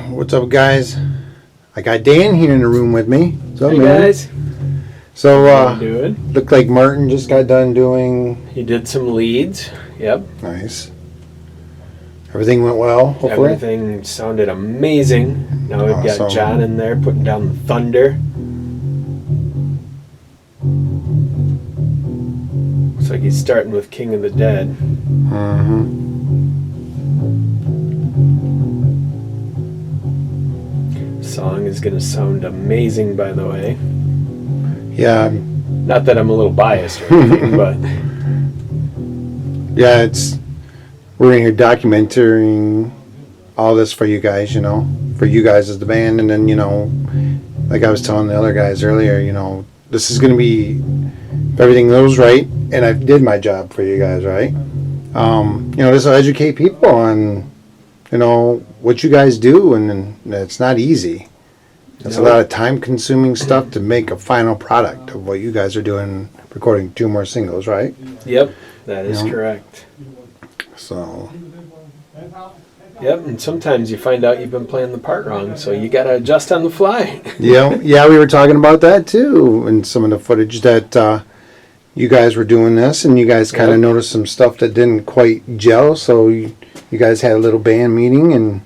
What's up, guys? I got Dan here in the room with me. What's up, Hey, man? guys. So, How you doing? looked like Martin just got done doing. He did some leads. Yep. Nice. Everything went well, hopefully? Everything sounded amazing. Now we've Awesome. got John in there putting down the thunder. Looks like he's starting with King of the Dead. Mm-hmm. Song is going to sound amazing, by the way. Yeah. Not that I'm a little biased or anything, but Yeah, we're in here documenting all this for you guys, for you guys as the band. And then, like I was telling the other guys earlier, this is going to be, if everything goes right, and I did my job for you guys, right? This will educate people on, what you guys do, and it's not easy. It's a lot of time-consuming stuff to make a final product of what you guys are doing, recording 2 more singles, right? yep, that is correct. So, Yep, and sometimes you find out you've been playing the part wrong, so you got to adjust on the fly. yeah, we were talking about that too, in some of the footage that you guys were doing this, and you guys kind of noticed some stuff that didn't quite gel. So you guys had a little band meeting, and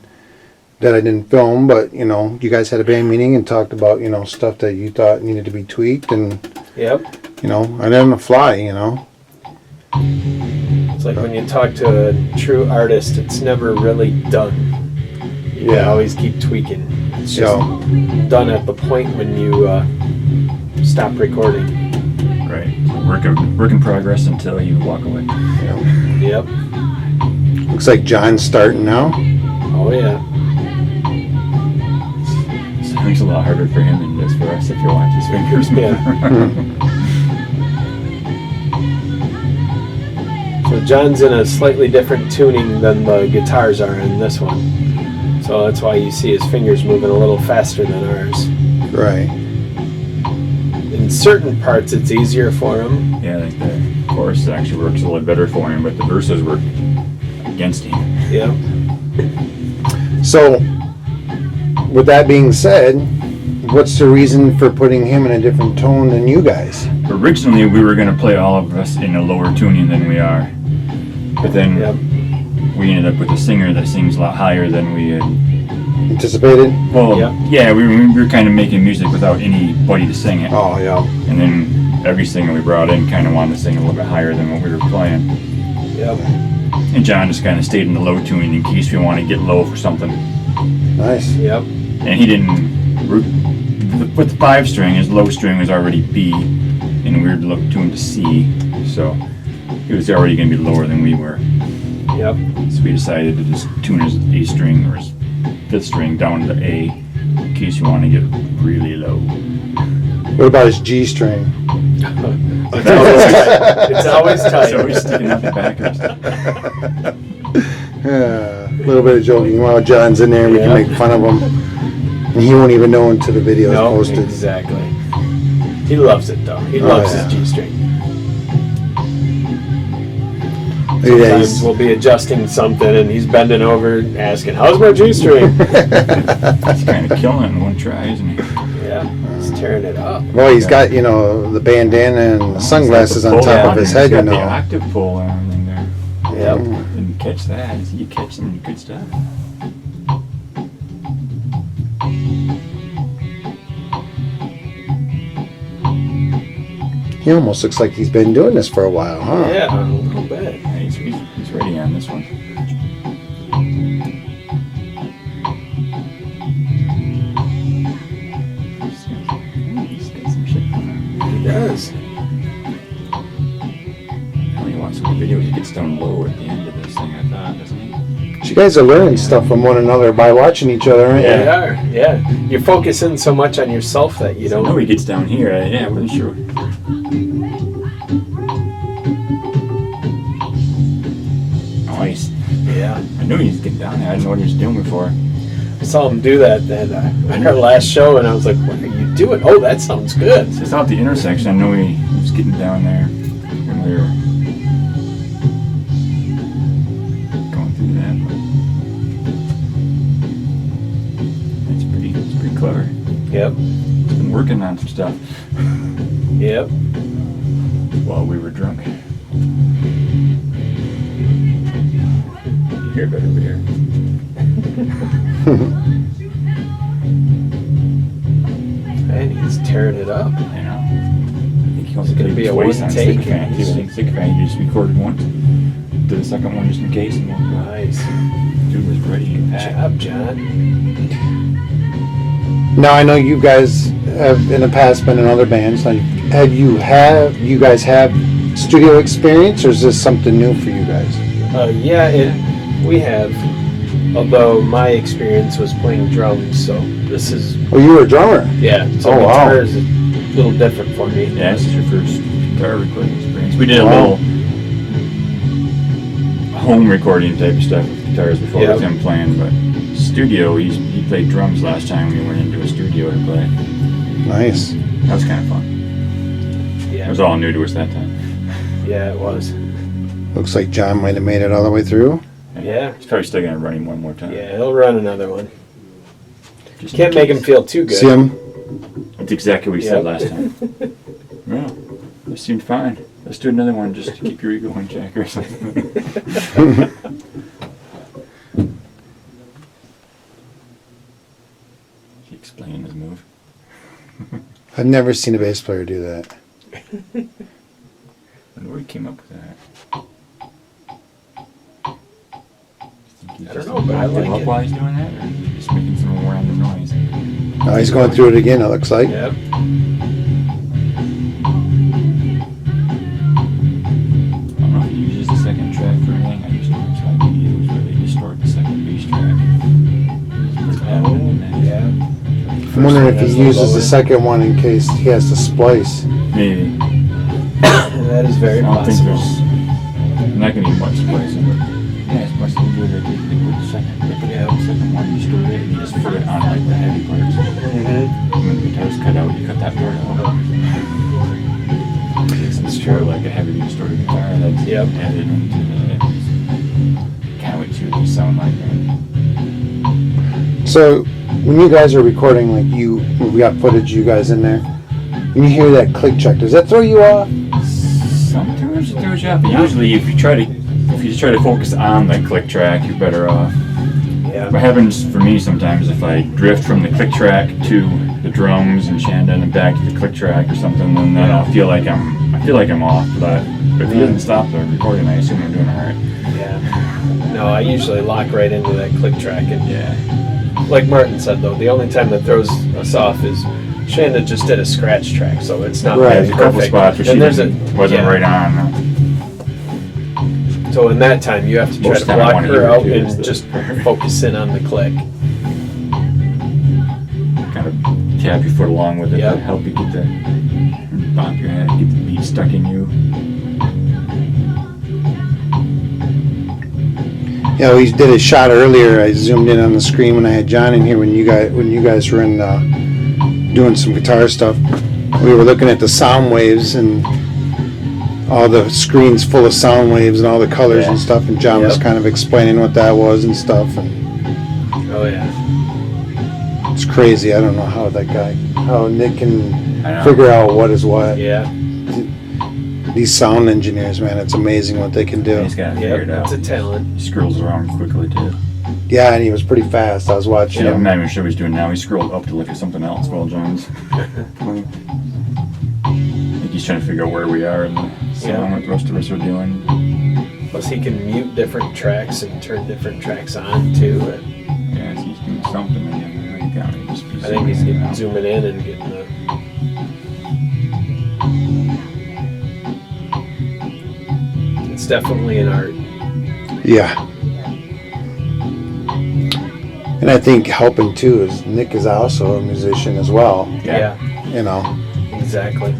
that I didn't film, but you guys had a band meeting and talked about stuff that you thought needed to be tweaked, and Yep. and on the fly, It's like when you talk to a true artist, it's never really done. You can always keep tweaking. It's just done at the point when you stop recording. Right. Work in progress until you walk away. Yep. Looks like John's starting now. Oh yeah. So it makes it a lot harder for him than it is for us if you watch his fingers. So John's in a slightly different tuning than the guitars are in this one. So that's why you see his fingers moving a little faster than ours. Right. In certain parts it's easier for him. Yeah, like the chorus actually works a little better for him, but the verses work against him. Yeah. So, with that being said, what's the reason for putting him in a different tone than you guys? Originally, we were going to play all of us in a lower tuning than we are. But then we ended up with a singer that sings a lot higher than we had anticipated. Well, yeah, we were kind of making music without anybody to sing it. Oh, yeah. And then every singer we brought in kind of wanted to sing a little bit higher than what we were playing. Yep. And John just kind of stayed in the low tuning in case we want to get low for something. Nice. Yep. And he didn't. With the 5-string, his low string was already B, and we were tuned to C, so it was already going to be lower than we were. Yep. So we decided to just tune his A string or his 5th string down to A in case you want to get really low. What about his G string? It's always tight. So we're sticking out the backers. Yeah, a little bit of joking while John's in there. We can make fun of him. And he won't even know until the video is posted. Exactly. He loves it though. He loves his G string. Sometimes we'll be adjusting something and he's bending over asking, "How's my G string?" He's kind of killing it in one try, isn't he? Yeah, he's tearing it up. Well, he's got, the bandana and the sunglasses on top of his head, He's got the octave pull and everything there. Yep. Didn't catch that. You catch some good stuff. He almost looks like he's been doing this for a while, huh? Yeah, a little bit. Yeah, he's ready on this one. He's got some shit on him. He does. When you watch the video, he gets down low at the end of this thing, I thought, doesn't he? You guys are learning stuff from one another by watching each other, aren't you? Yeah, they are. Yeah. You're focusing so much on yourself that you don't. I know he gets down here. I wasn't sure. Nice. Yeah. I knew he was getting down there. I didn't know what he was doing before. I saw him do that at our last show, and I was like, "What are you doing? Oh, that sounds good." So it's out the intersection. I know he was getting down there when we were going through that. some stuff Yep. while we were drunk. Here, better beer. And he's tearing it up. I know. I think he also It's gonna played be a twice one on take. Sycophant. I think Sycophant he just recorded once. Did the second one just in case. And Nice. dude was ready. Good job, John. Now I know you guys have in the past been in other bands. Like, you guys have studio experience, or is this something new for you guys? Yeah, we have. Although my experience was playing drums, so this is Oh, you were a drummer. yeah. So Oh, wow. guitar is a little different for me. Yeah, this is your first guitar recording experience. We did a Wow. little home recording type of stuff with guitars before Yep. with him playing, but studio, he played drums last time we went into a studio to play. Nice. That was kind of fun. It Yeah, was all new to us that time. yeah, it was. Looks like John might have made it all the way through. Yeah, He's probably still gonna run him one more time. yeah. He'll run another one. Just in Can't make him case. feel too good. See him? That's exactly what he said Yep. last time. Well, this seemed fine. Let's do another one just to keep your ego in check or something. He explained his move. I've never seen a bass player do that. I wonder where he came up with that. I don't know, but I like it. While he's doing that, or is he just making some random noise? Now he's going through it again, it looks like. Yep. I don't know if he uses the second track for anything. I used to watch live videos where they distort the second bass track. Just put that one in there. Yeah. I'm wondering if he First one has uses lower. the second one in case he has to splice. Maybe. That is very I don't think possible. there's not gonna be much splicing, but yeah, it's much easier to they put the second, they put Yeah. the second one, you store it, and you just put it on like the heavy parts. Mm-hmm. When the guitar's cut out, you cut that part out. It's true, like a heavy distorted guitar that's Yep. added into the. Can't wait to see what these sound like. Man. So when you guys are recording, like we got footage of you guys in there. When you hear that click check, does that throw you off? Sometimes it throws you off, but usually if you just try to focus on the click track, you're better off. Yeah. What happens for me sometimes if I drift from the click track to the drums and Shanda and back to the click track or something, then I feel like I'm off. But if he doesn't stop the recording, I assume I'm doing alright. Yeah. No, I usually lock right into that click track, and Yeah. like Martin said though, the only time that throws us off is Shanda just did a scratch track, so it's not Right. There's a couple perfect. spots where And she there's wasn't yeah. right on. So in that time, you have to try Most to time I block wanna her hear it out too, is and the- just focus in on the click. Kind of tap your foot along with it Yep. to help you get the bop your head, get the beat stuck in you. Yeah, we did a shot earlier. I zoomed in on the screen when I had John in here when you guys were in doing some guitar stuff. We were looking at the sound waves and all the screens full of sound waves and all the colors and stuff. And John was Yep. kind of explaining what that was and stuff. And Oh yeah. it's crazy. I don't know how Nick can I know. figure out what is what. Yeah. These sound engineers, man, it's amazing what they can do. He's got to figure Yep. it out. That's a talent. He scrolls around quickly too. Yeah, and he was pretty fast. I was watching Yeah, I'm him. not even sure what he's doing now. He scrolled up to look at something else while John's playing. I think he's trying to figure out where we are in the song, what the rest of us are doing. Plus, he can mute different tracks and turn different tracks on too. And Yeah, he's doing something. And he got me. Just I think he's getting zooming in and getting the. It's definitely an art. Yeah. And I think helping too is Nick is also a musician as well. Yeah. You know. Exactly.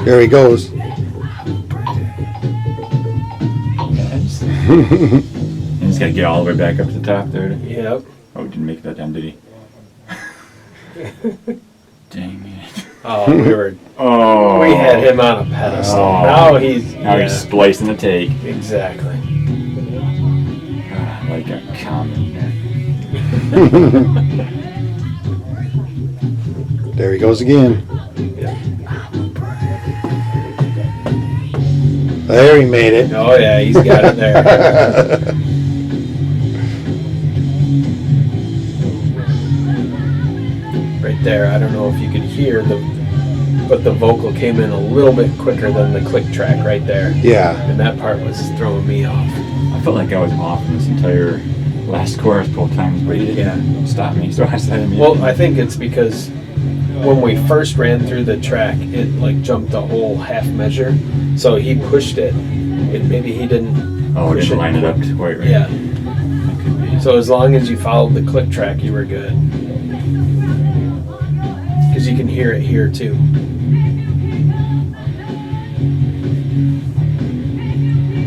There he goes. Yes. And he's got to get all the way back up to the top there. Yep. Oh, he didn't make that time, did he? Dang it. Oh, Oh. we had him on a pedestal. Oh. Now he's He's splicing the take. exactly. Like a common. There he goes again. Yeah. There he made it. Oh yeah, he's got it there. Right there. I don't know if you could hear but the vocal came in a little bit quicker than the click track right there. Yeah. And that part was throwing me off. I felt like I was off in this entire last chorus both times, but he didn't stop me. So I said, Well, I think it's because when we first ran through the track, it like jumped a whole half measure. So he pushed it. Maybe he didn't. oh, push didn't line it up quite right. Yeah. That could be. So as long as you followed the click track, you were good. Because you can hear it here too.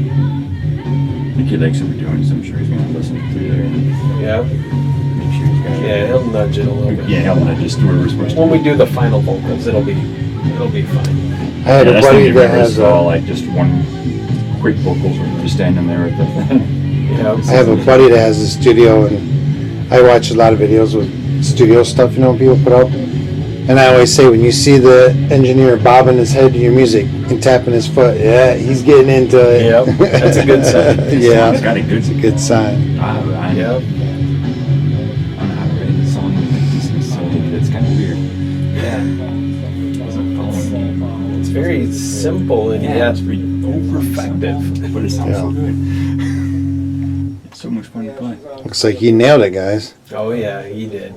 I think he likes what we're doing, so I'm sure he's going to listen through there and Yeah. make sure he's got it. Yeah, he'll nudge it a little bit. Yeah, help that just where we're supposed to. When we do the final vocals, it'll be fine. I had a that's the buddy thing, that remember, has it's all like just one quick vocals when you're just standing there with the Yeah. I have a buddy that has a studio, and I watch a lot of videos with studio stuff, people put up. And I always say, when you see the engineer bobbing his head to your music and tapping his foot, yeah, he's getting into it. Yep, that's a good sign. Yeah, It's got a good. it's a good sign. I Yep. don't know how to rate the song. It's kind of weird. Yeah. Doesn't follow me. It's very simple and Yeah, yet it's pretty effective. but it sounds so Yeah. good. It's so much fun to play. Looks like he nailed it, guys. Oh yeah, he did.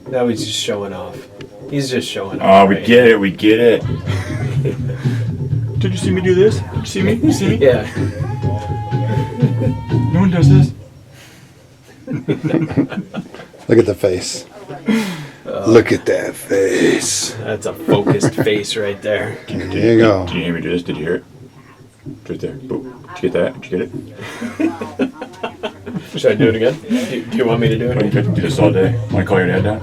Now he's just showing off. He's just showing off. Oh, we right? get it. We get it. Did you see me do this? Did you see me? You see me? Yeah. No one does this. Look at the face. Look at that face. That's a focused face right there. There you go. Did you hear me do this? Did you hear it? Right there. Boom. Did you get that? Did you get it? Should I do it again? Do you want me to do Oh, you it? could do this all day. Want to call your dad down?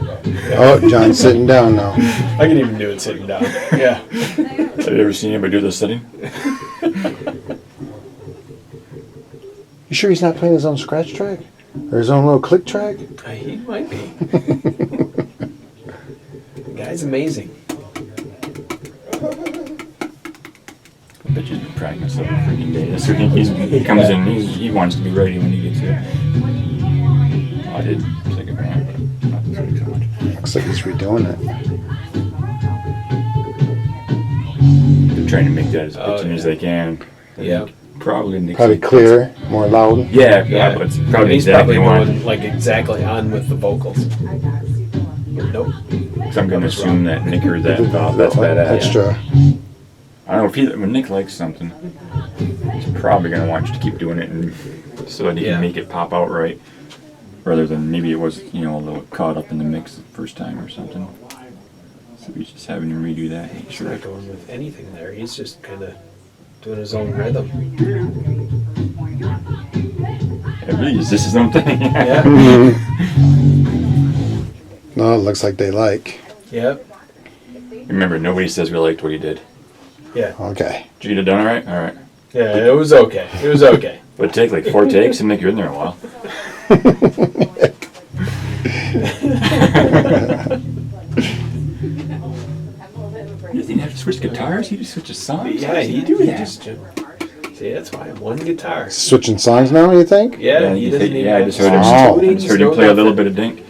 Oh, John's sitting down now. I can even do it sitting down. Yeah. Have you ever seen anybody do this sitting? You sure he's not playing his own scratch track? Or his own little click track? He might be. The guy's amazing. I bet you've been practicing every freaking day. That's what he comes in, he wants to be ready when he gets here. Oh, I did take it back, but not so much. Looks like he's redoing it. They're trying to make that as Oh, pitching as yeah. they can. Yeah. Probably next Probably week. clearer, more loud. Yeah, but it's And probably he's exactly probably one. going like exactly on with the vocals. Nope. So I'm going to assume that Nick heard that. Oh, that's badass. Extra. I don't know when Nick likes something, he's probably going to want you to keep doing it and so that he Yeah. can make it pop out right. Rather than maybe it was, a little caught up in the mix the first time or something. So he's just having him redo that. Make He's sure. not going with anything there. He's just kind of doing his own rhythm. It really is just his own thing. Yeah. No, it looks like they like. Yep. Remember, nobody says we liked what he did. Yeah. Okay. Did you get it done all right? All right. Yeah, it was okay. It was okay. But it take like 4 takes and Nick, you're in there a while. You think I have to switch guitars? He just switches songs? Yeah, How does he do that? just see. That's why one guitar. Switching songs now, you think? Yeah, he doesn't even. I just heard him. Oh. I just heard him play a little bit of Dink.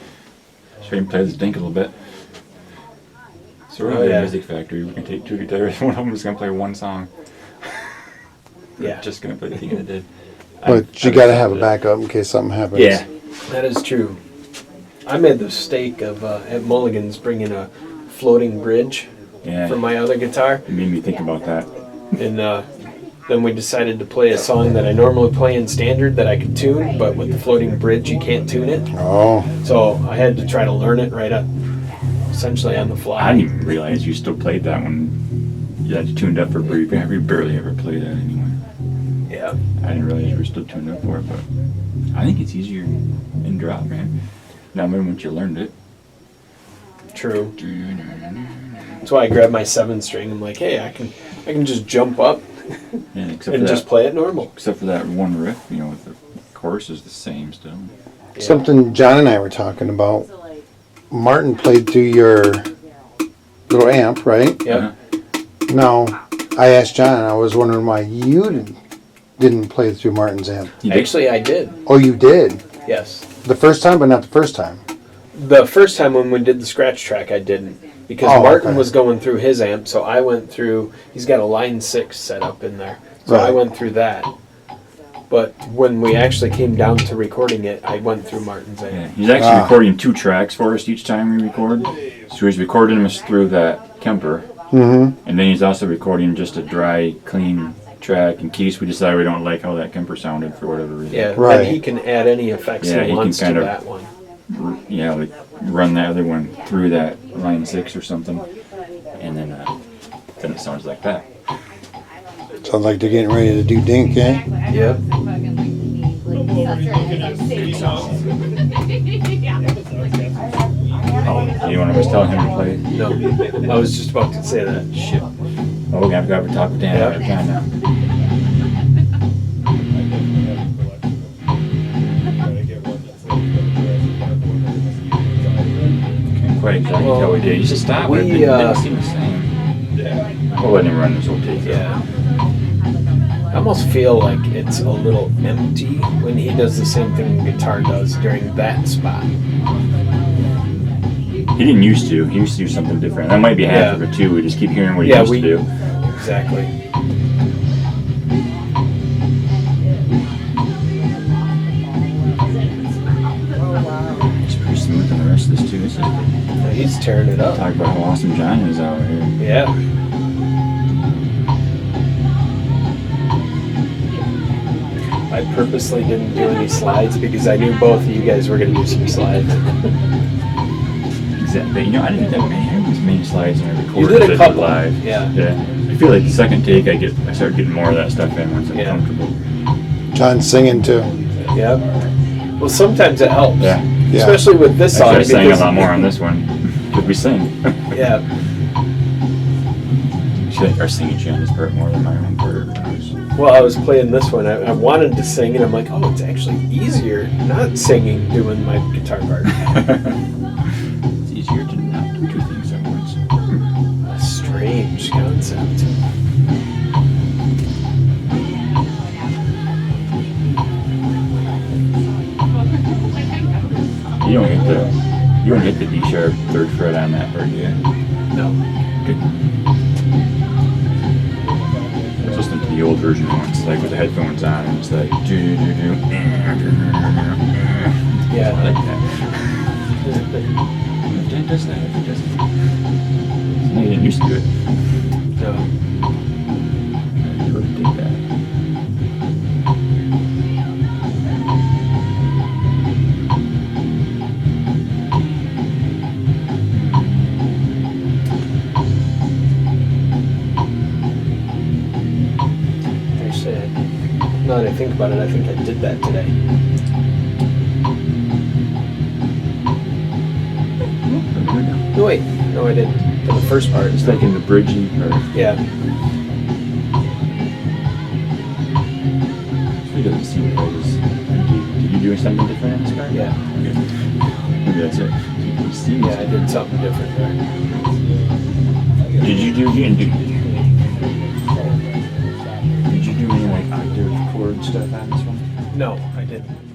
Just heard him play this Dink a little bit. So we're Oh, at yeah. a music factory. We can take 2 guitars. One of them is gonna play one song. Yeah, Just gonna play the thing I did. But you gotta have a backup in case something happens. Yeah. that is true. I made the mistake of at Mulligan's bringing a floating bridge Yeah. for my other guitar, It made me think about that. and then we decided to play a song that I normally play in standard that I could tune, but with the floating bridge you can't tune it. Oh, So I had to try to learn it right up, essentially on the fly. I didn't even realize you still played that one. You had tuned up for brief. We barely ever play that anyway. Yeah. I didn't realize you were still tuned up for it, but I think it's easier in drop, man. Now, maybe once you learned it. True. That's why I grabbed my 7-string. I'm like, hey, I can just jump up Yeah, except and for just that, play it normal. except for that one riff, with the course is the same still. Yeah. Something John and I were talking about. Martin played through your little amp, right? Yep. Now, I asked John, I was wondering why you didn't play through Martin's amp. Actually, I did. Oh, you did? Yes. The first time, but not the first time. The first time when we did the scratch track, I didn't. Because Oh, Martin okay. was going through his amp, so I went through, he's got a line 6 set up in there. So I Right. went through that. But when we actually came down to recording it, I went through Martin's amp. Yeah, he's actually recording 2 tracks for us each time we record. So he's recording us through that Kemper, Mm-hmm. and then he's also recording just a dry, clean track in case we decide we don't like how that Kemper sounded for whatever reason. Yeah, Right. and he can add any effects Yeah, he he can wants to kind of- that one. Yeah, like run the other one through that line 6 or something, and then it sounds like that. Sounds like they're getting ready to do Dink, eh? Yep. Oh, you want to tell him to play? No, I was just about to say that. Shit. Oh, we have to go over talk with Dan. Yep. John now. Can't quite exactly Well, tell we did. You should stop. we, It didn't seem the same. We'll let him run this whole take. Yeah. I almost feel like it's a little empty when he does the same thing guitar does during that spot. He didn't used to. He used to do something different. That might be half of it too. We just keep hearing what he used to do. Exactly. It's pretty smooth than the rest of this too, isn't it? He's tearing it up. Talk about how awesome John is out here. Yeah. I purposely didn't do any slides because I knew both of you guys were going to do some slides. Exactly. You know, I didn't do that many slides in a record. You did a as I couple. live. Yeah. Yeah. I feel like the second take, I start getting more of that stuff in once I'm Yeah. comfortable. John's singing too. Yep. Well, sometimes it helps. Yeah. Yeah. Especially with this song. Actually, I sang a because- lot more on this one because we sing. Yeah. Actually, our singing chant this part more than my own part. Well, I was playing this one. I wanted to sing, and I'm like, oh, it's actually easier not singing doing my guitar part. It's easier to not do 2 things at once. A strange concept. You don't hit the D sharp 3rd fret on that part, do you? No. Good. I was listening to the old version once, like with the headphones on, and it's like do do do. Yeah. I like that. Dan does that. He does it. He didn't used to do it. No. I totally dig that. Actually, now that I think about it, I think I did that today. No, wait. No, I didn't. For the first part. It's like in the bridgey part. Yeah. He doesn't seem quite as. Did you do something different in this part? Yeah. Okay. Maybe that's it. He seems. Yeah, I did something different there. Did you do any like octave chord stuff on this one? No, I didn't.